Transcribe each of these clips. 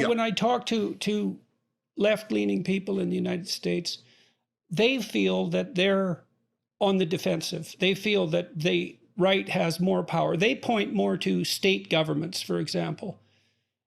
Yeah. when I talk to left-leaning people in the United States, they feel that they're on the defensive. They feel that the right has more power. They point more to state governments, for example.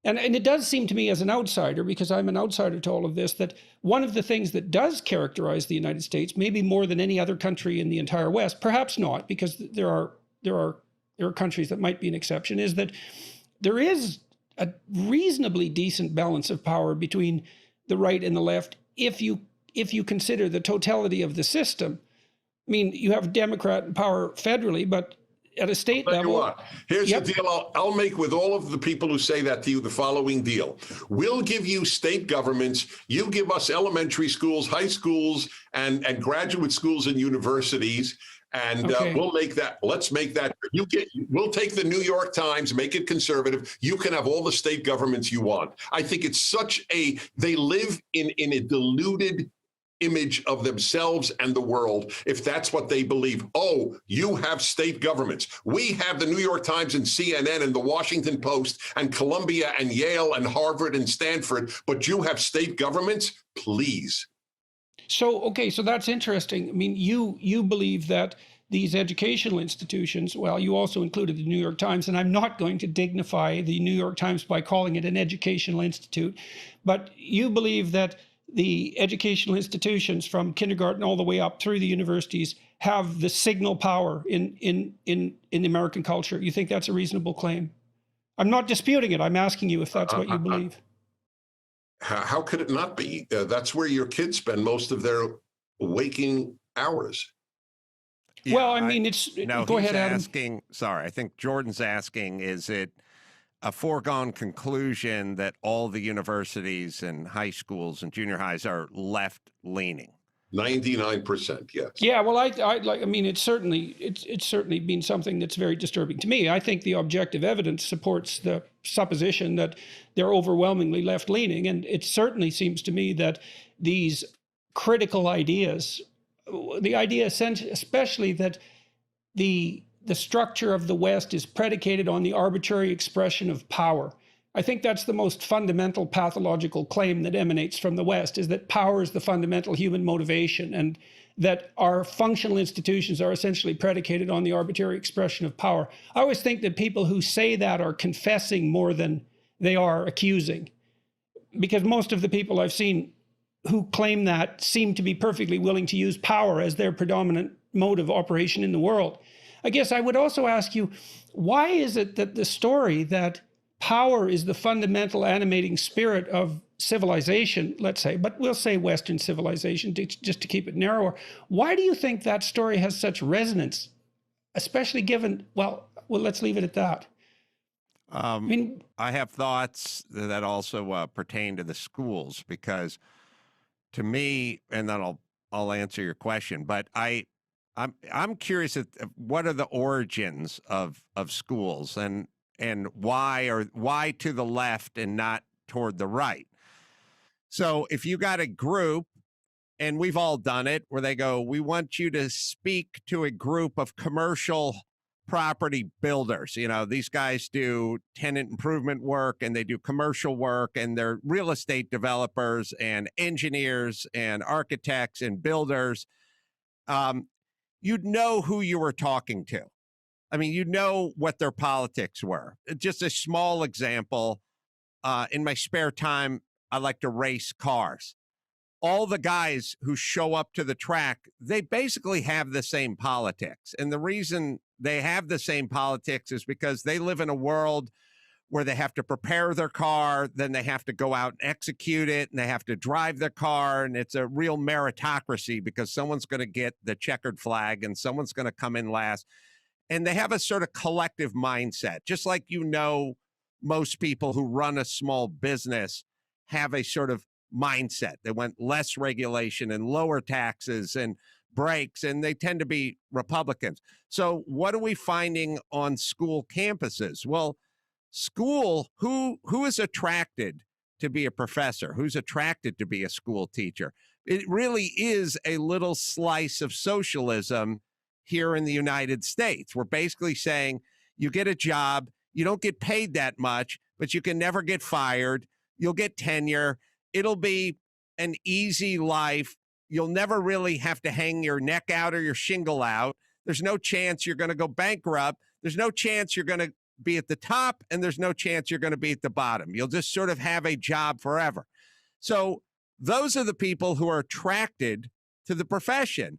And it does seem to me as an outsider, because I'm an outsider to all of this, that one of the things that does characterize the United States, maybe more than any other country in the entire West, perhaps not, because there are countries that might be an exception, is that there is a reasonably decent balance of power between the right and the left if you consider the totality of the system. I mean, you have Democrat power federally, but at a state level. Here's the deal I'll make with all of the people who say that to you, the following deal. We'll give you state governments. You give us elementary schools, high schools, and graduate schools and universities. And we'll make that. Let's make that. We'll take the New York Times, make it conservative. You can have all the state governments you want. I think it's they live in a deluded image of themselves and the world, if that's what they believe. Oh, you have state governments. We have the New York Times and CNN and the Washington Post and Columbia and Yale and Harvard and Stanford, but you have state governments? Please. So that's interesting. I mean, you believe that these educational institutions, well, you also included the New York Times, and I'm not going to dignify the New York Times by calling it an educational institute, but you believe that the educational institutions from kindergarten all the way up through the universities have the signal power in American culture. You think that's a reasonable claim? I'm not disputing it. I'm asking you if that's what you believe. How could it not be? That's where your kids spend most of their waking hours. Yeah, well, I mean, go ahead, Adam. Sorry, I think Jordan's asking, is it a foregone conclusion that all the universities and high schools and junior highs are left-leaning? 99%, yes. Yeah, well, I mean, it's certainly been something that's very disturbing to me. I think the objective evidence supports the supposition that they're overwhelmingly left-leaning, and it certainly seems to me that these critical ideas, the idea especially that the structure of the West is predicated on the arbitrary expression of power. I think that's the most fundamental pathological claim that emanates from the West, is that power is the fundamental human motivation, and that our functional institutions are essentially predicated on the arbitrary expression of power. I always think that people who say that are confessing more than they are accusing, because most of the people I've seen who claim that seem to be perfectly willing to use power as their predominant mode of operation in the world. I guess I would also ask you, why is it that the story that power is the fundamental animating spirit of civilization, let's say, but we'll say Western civilization just to keep it narrower, why do you think that story has such resonance, especially given, well, let's leave it at that. I have thoughts that also pertain to the schools, because to me, and then I'll answer your question, but I'm curious at what are the origins of schools, and why to the left and not toward the right? So if you got a group, and we've all done it, where they go, we want you to speak to a group of commercial property builders. You know, these guys do tenant improvement work, and they do commercial work, and they're real estate developers and engineers and architects and builders. You'd know who you were talking to. I mean, you know what their politics were. Just a small example, in my spare time, I like to race cars. All the guys who show up to the track, they basically have the same politics. And the reason they have the same politics is because they live in a world where they have to prepare their car, then they have to go out and execute it, and they have to drive their car, and it's a real meritocracy because someone's going to get the checkered flag and someone's going to come in last. And they have a sort of collective mindset, just like, you know, most people who run a small business have a sort of mindset. They want less regulation and lower taxes and breaks, and they tend to be Republicans. So what are we finding on school campuses? Well, school, who is attracted to be a professor? Who's attracted to be a school teacher? It really is a little slice of socialism here in the United States. We're basically saying you get a job, you don't get paid that much, but you can never get fired. You'll get tenure. It'll be an easy life. You'll never really have to hang your neck out or your shingle out. There's no chance you're going to go bankrupt. There's no chance you're going to be at the top, and there's no chance you're going to be at the bottom. You'll just sort of have a job forever. So those are the people who are attracted to the profession.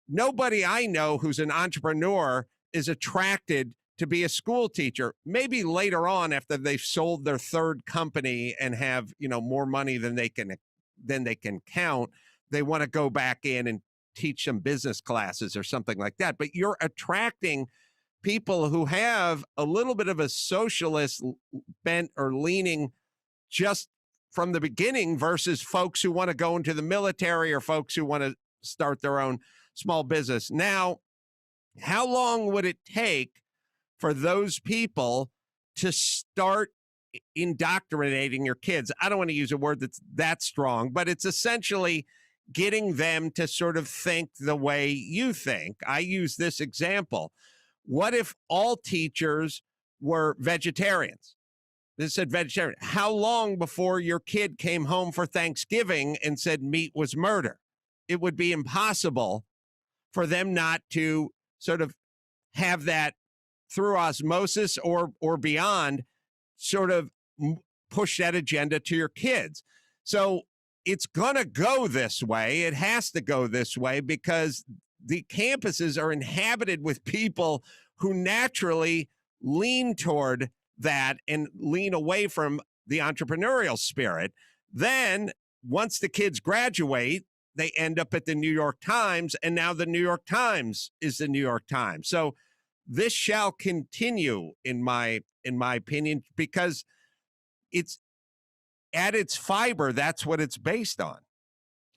Nobody I know who's an entrepreneur is attracted to be a school teacher. Maybe later on, after they've sold their third company and have, more money than they can count, they want to go back in and teach some business classes or something like that. But you're attracting people who have a little bit of a socialist bent or leaning just from the beginning versus folks who want to go into the military or folks who want to start their own small business. Now, how long would it take for those people to start indoctrinating your kids? I don't want to use a word that's that strong, but it's essentially getting them to sort of think the way you think. I use this example. What if all teachers were vegetarians? This said vegetarian. How long before your kid came home for Thanksgiving and said meat was murder? It would be impossible for them not to sort of have that through osmosis or beyond sort of push that agenda to your kids. So it's going to go this way. It has to go this way because the campuses are inhabited with people who naturally lean toward that and lean away from the entrepreneurial spirit. Then once the kids graduate, they end up at the New York Times, and now the New York Times is the New York Times. So this shall continue, in my opinion, because it's at its fiber, that's what it's based on.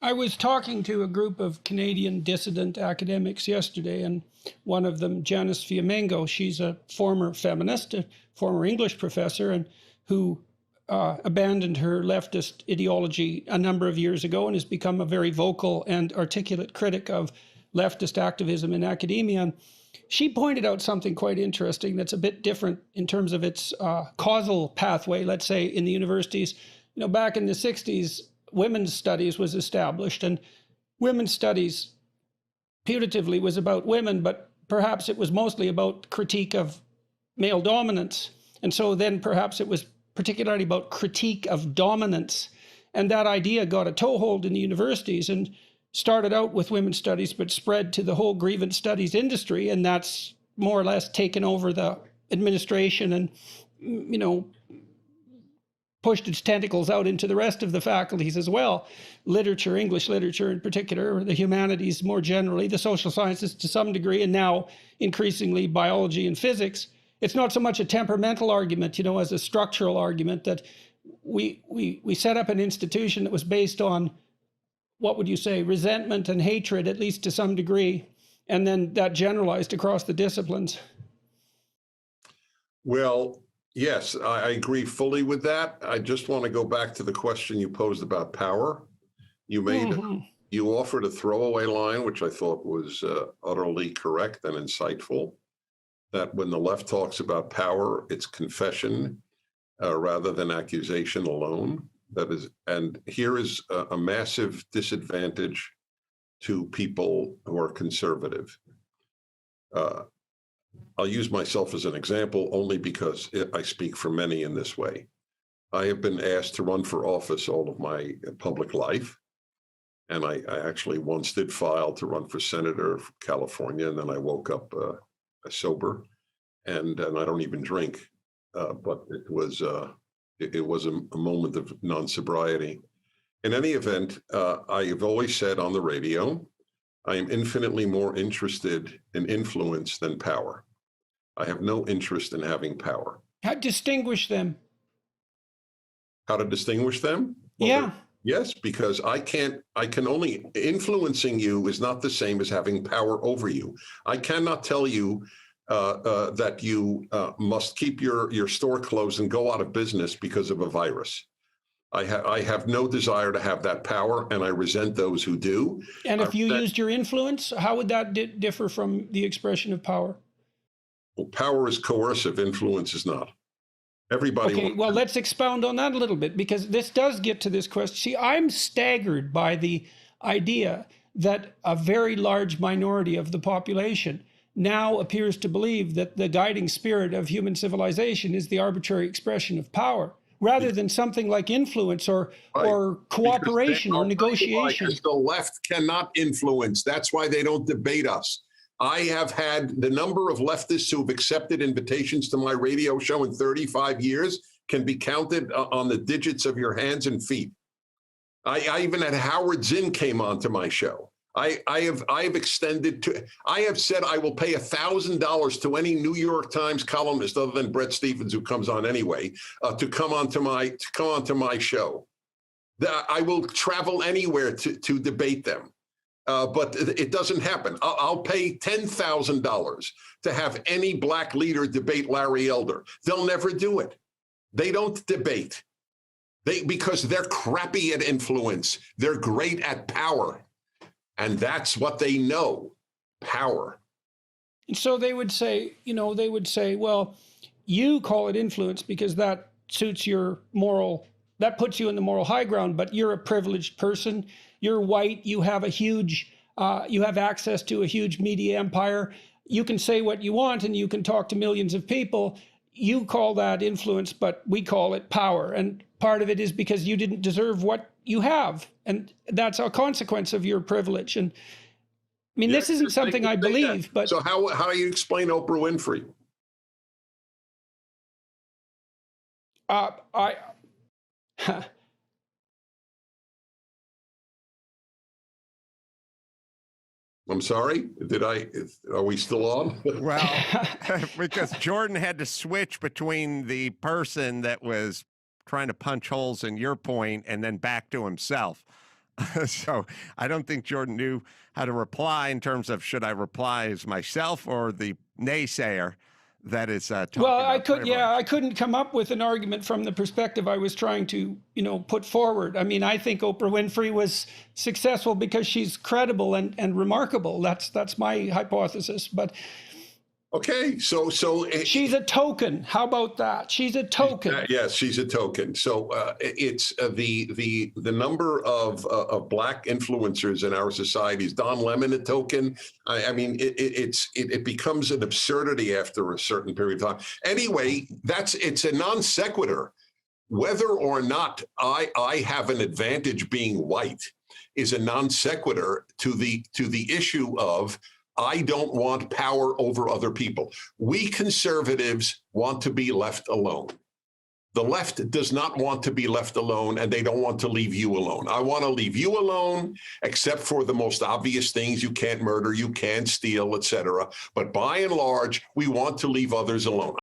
I was talking to a group of Canadian dissident academics yesterday, and one of them, Janice Fiamengo, she's a former feminist, a former English professor, and who abandoned her leftist ideology a number of years ago and has become a very vocal and articulate critic of leftist activism in academia. And she pointed out something quite interesting that's a bit different in terms of its causal pathway, let's say, in the universities. Back in the 60s, women's studies was established, and women's studies putatively was about women, but perhaps it was mostly about critique of male dominance. And so then perhaps it was particularly about critique of dominance. And that idea got a toehold in the universities and started out with women's studies, but spread to the whole grievance studies industry. And that's more or less taken over the administration and, pushed its tentacles out into the rest of the faculties as well. Literature, English literature in particular, the humanities more generally, the social sciences to some degree, and now increasingly biology and physics. It's not so much a temperamental argument, as a structural argument that we set up an institution that was based on, what would you say, resentment and hatred, at least to some degree, and then that generalized across the disciplines. Well, yes, I agree fully with that. I just want to go back to the question you posed about power. You offered a throwaway line, which I thought was utterly correct and insightful, that when the left talks about power, it's confession rather than accusation alone. That is, and here is a massive disadvantage to people who are conservative. I'll use myself as an example only because I speak for many in this way. I have been asked to run for office all of my public life. And I actually once did file to run for senator of California, and then I woke up sober, and I don't even drink. But it was a moment of non-sobriety. In any event, I have always said on the radio, I am infinitely more interested in influence than power. I have no interest in having power. How to distinguish them? How to distinguish them? Well, yeah. Yes, because I can only, influencing you is not the same as having power over you. I cannot tell you that you must keep your store closed and go out of business because of a virus. I have no desire to have that power, and I resent those who do. And if you used your influence, how would that differ from the expression of power? Well, power is coercive, influence is not. Everybody Okay, wants well, let's expound on that a little bit, because this does get to this question. See, I'm staggered by the idea that a very large minority of the population now appears to believe that the guiding spirit of human civilization is the arbitrary expression of power, rather than something like influence or Right. or cooperation or I'll tell you why, negotiation. 'cause the left cannot influence. That's why they don't debate us. I have had the number of leftists who have accepted invitations to my radio show in 35 years can be counted on the digits of your hands and feet. I even had Howard Zinn came on to my show. I have extended to, I have said I will pay $1,000 to any New York Times columnist other than Bret Stephens, who comes on anyway, to come onto my show. I will travel anywhere to debate them. But it doesn't happen. I'll pay $10,000 to have any black leader debate Larry Elder. They'll never do it. They don't debate. Because they're crappy at influence. They're great at power. And that's what they know, power. And so they would say, well, you call it influence because that suits your moral, that puts you in the moral high ground, but you're a privileged person. You're white. You have you have access to a huge media empire. You can say what you want and you can talk to millions of people. You call that influence, but we call it power. And part of it is because you didn't deserve what you have. And that's a consequence of your privilege. And I mean, this isn't something I believe, but. So how do you explain Oprah Winfrey? I'm sorry. Are we still on? Well, because Jordan had to switch between the person that was trying to punch holes in your point and then back to himself. So I don't think Jordan knew how to reply in terms of, should I reply as myself or the naysayer that is talking well, about privilege? I couldn't come up with an argument from the perspective I was trying to, put forward. I mean, I think Oprah Winfrey was successful because she's credible and remarkable. That's my hypothesis. But okay, so she's a token. How about that? She's a token. Yes, she's a token. So it's the number of black influencers in our society. Is Don Lemon a token? I mean, it becomes an absurdity after a certain period of time. Anyway, it's a non sequitur. Whether or not I have an advantage being white is a non sequitur to the issue of, I don't want power over other people. We conservatives want to be left alone. The left does not want to be left alone, and they don't want to leave you alone. I want to leave you alone, except for the most obvious things. You can't murder, you can't steal, etc. But by and large, we want to leave others alone.